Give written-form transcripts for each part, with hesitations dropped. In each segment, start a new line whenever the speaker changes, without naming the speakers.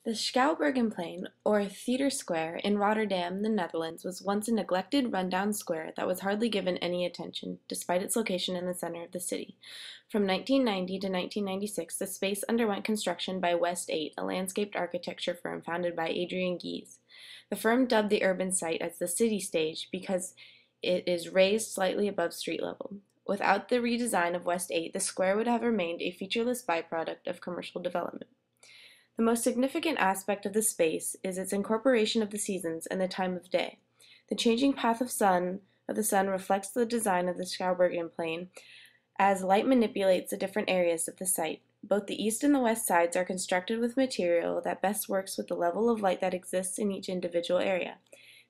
The Schouwburgplein, or Theater Square, in Rotterdam, the Netherlands, was once a neglected, rundown square that was hardly given any attention, despite its location in the center of the city. From 1990 to 1996, the space underwent construction by West 8, a landscaped architecture firm founded by Adrian Gies. The firm dubbed the urban site as the City Stage because it is raised slightly above street level. Without the redesign of West 8, the square would have remained a featureless byproduct of commercial development. The most significant aspect of the space is its incorporation of the seasons and the time of day. The changing path of the sun reflects the design of the Schouwburgplein as light manipulates the different areas of the site. Both the east and the west sides are constructed with material that best works with the level of light that exists in each individual area.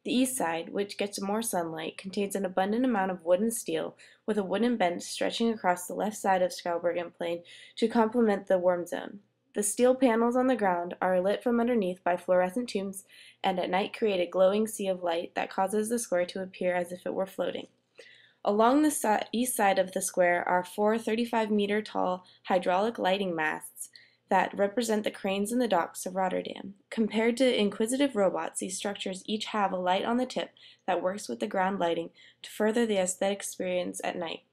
The east side, which gets more sunlight, contains an abundant amount of wood and steel, with a wooden bench stretching across the left side of Schouwburgplein to complement the warm zone. The steel panels on the ground are lit from underneath by fluorescent tubes and at night create a glowing sea of light that causes the square to appear as if it were floating. Along the east side of the square are four 35-meter tall hydraulic lighting masts that represent the cranes in the docks of Rotterdam. Compared to inquisitive robots, these structures each have a light on the tip that works with the ground lighting to further the aesthetic experience at night.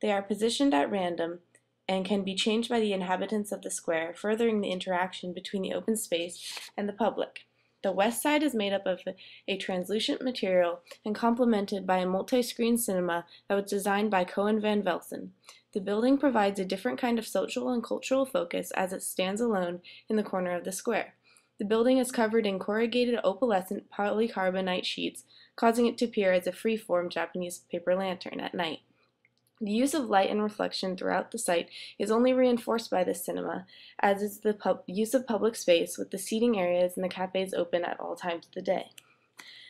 They are positioned at random and can be changed by the inhabitants of the square, furthering the interaction between the open space and the public. The west side is made up of a translucent material and complemented by a multi-screen cinema that was designed by Cohen van Velsen. The building provides a different kind of social and cultural focus as it stands alone in the corner of the square. The building is covered in corrugated opalescent polycarbonate sheets, causing it to appear as a free-form Japanese paper lantern at night. The use of light and reflection throughout the site is only reinforced by the cinema, as is the use of public space, with the seating areas and the cafes open at all times of the day.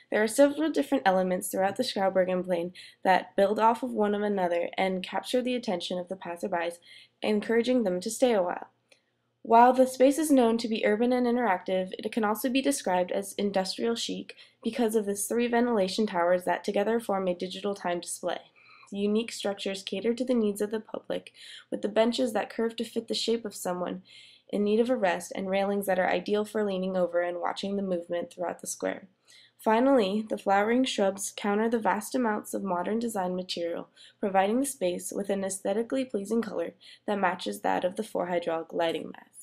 There are several different elements throughout the Schouwburgplein that build off of one another and capture the attention of the passerbys, encouraging them to stay a while. While the space is known to be urban and interactive, it can also be described as industrial chic because of its three ventilation towers that together form a digital time display. The unique structures cater to the needs of the public, with the benches that curve to fit the shape of someone in need of a rest and railings that are ideal for leaning over and watching the movement throughout the square. Finally, the flowering shrubs counter the vast amounts of modern design material, providing the space with an aesthetically pleasing color that matches that of the four hydraulic lighting masts.